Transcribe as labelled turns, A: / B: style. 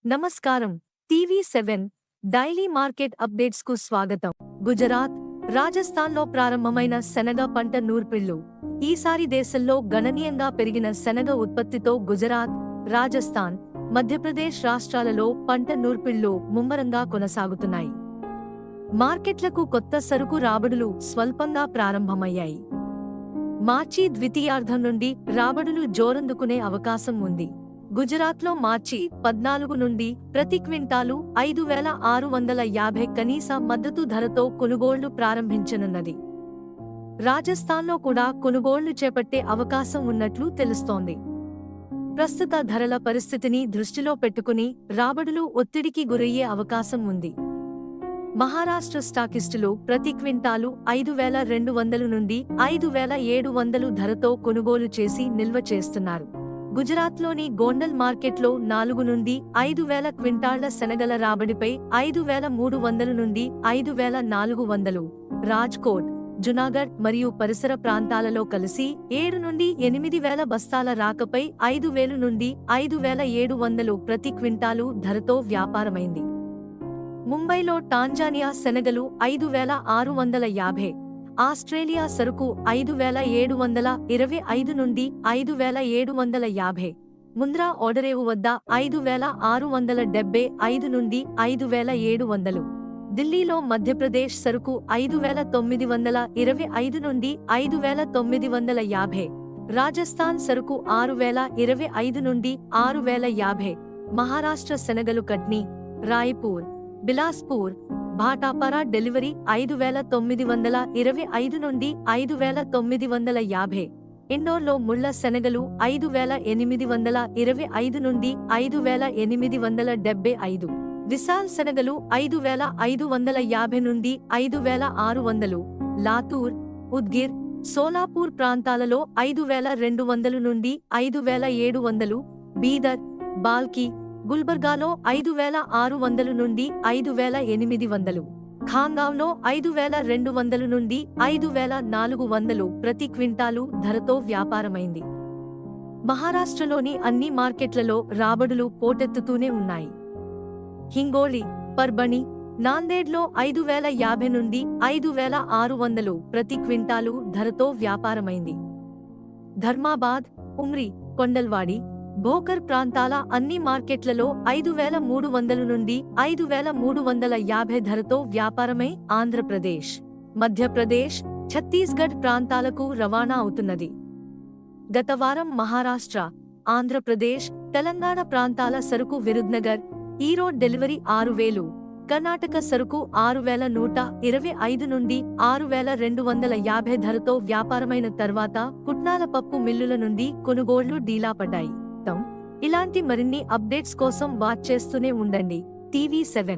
A: నమస్కారం. టీవీ7 daily market updates కు స్వాగతం. గుజరాత్, రాజస్థాన్లో ప్రారంభమైన శనగ పంట నూర్పిళ్లు. ఈసారి దేశంలో గణనీయంగా పెరిగిన శనగ ఉత్పత్తితో గుజరాత్, రాజస్థాన్, మధ్యప్రదేశ్ రాష్ట్రాలలో పంట నూర్పిళ్లు ముమ్మరంగా కొనసాగుతున్నాయి. మార్కెట్లకు కొత్త సరుకు రాబడులు స్వల్పంగా ప్రారంభమయ్యాయి. మార్చి ద్వితీయార్ధం నుండి రాబడులు జోరందుకునే అవకాశం ఉంది. గుజరాత్లో మార్చి 14 నుండి ప్రతి క్వింటాలు 5,650 కనీస మద్దతు ధరతో కొనుగోళ్లు ప్రారంభించనున్నది. రాజస్థాన్లో కూడా కొనుగోళ్లు చేపట్టే అవకాశం ఉన్నట్లు తెలుస్తోంది. ప్రస్తుత ధరల పరిస్థితిని దృష్టిలో పెట్టుకుని రాబడులు ఒత్తిడికి గురయ్యే అవకాశం ఉంది. మహారాష్ట్ర స్టాకిస్టులు ప్రతి క్వింటాలు 5,200 నుండి 5,700 ధరతో కొనుగోలు చేసి నిల్వ చేస్తున్నారు. గుజరాత్లోని గోండల్ మార్కెట్లో 4 నుండి 5,000 క్వింటాళ్ల శనగల రాబడిపై 5,300 నుండి 5,400, రాజ్కోట్, జునాగఢ్ మరియు పరిసర ప్రాంతాలలో కలిసి 7 నుండి 8,000 బస్తాల రాకపై 5,000 నుండి 5,700 ప్రతి క్వింటాలు ధరతో వ్యాపారమైంది. ముంబైలో టాంజానియా శనగలు 5,650, ఆస్ట్రేలియా సరుకు 5,725 నుండి 5,750, ముంద్రా ఓడరేవు వద్ద 5,675 నుండి 5,700, ఢిల్లీలో మధ్యప్రదేశ్ సరుకు 5,925 నుండి 5,950, రాజస్థాన్ సరుకు 6,025 నుండి 6,050, మహారాష్ట్ర శనగలు కట్నీ, రాయ్పూర్, బిలాస్పూర్, భాటాపరా డెలివరీ 5,925 నుండి 5,950, ఇండోర్లో ముళ్ల శనగలు 5,825 నుండి 5,875, విశాల్ శనగలు 5,550 నుండి 5,600, లాతూర్, ఉద్గిర్, సోలాపూర్ ప్రాంతాలలో 5,200 నుండి 5,700, బీదర్, బాల్కి, గుల్బర్గాలో 5,600 నుండి 5,800, ఖాంగావ్లో 5,200 నుండి 5,400 ప్రతి క్వింటాలు ధరతో వ్యాపారమైంది. మహారాష్ట్రలోని అన్ని మార్కెట్లలో రాబడులు పోటెత్తుతూనే ఉన్నాయి. హింగోళి, పర్బణి, నాందేడ్లో 5,050 నుండి 5,600 ప్రతి క్వింటాలు ధరతో వ్యాపారమైంది. ధర్మాబాద్, ఉమ్రి, కొండల్వాడి, భోకర్ ప్రాంతాల అన్ని మార్కెట్లలో 5,300 నుండి 5,350 ధరతో వ్యాపారమై ఆంధ్రప్రదేశ్, మధ్యప్రదేశ్, ఛత్తీస్గఢ్ ప్రాంతాలకు రవాణా అవుతున్నది. గత వారం మహారాష్ట్ర, ఆంధ్రప్రదేశ్, తెలంగాణ ప్రాంతాల సరుకు విరుద్నగర్, ఈరోడ్ డెలివరీ 6,000, కర్ణాటక సరుకు 6,125 నుండి 6,250 ధరతో వ్యాపారమైన తర్వాత పుట్నాల పప్పు మిల్లుల నుండి కొనుగోళ్లు డీలాపడ్డాయి. ఇలాంటి మరిన్ని అప్డేట్స్ కోసం వాచ్ చేస్తూనే ఉండండి టీవీ7.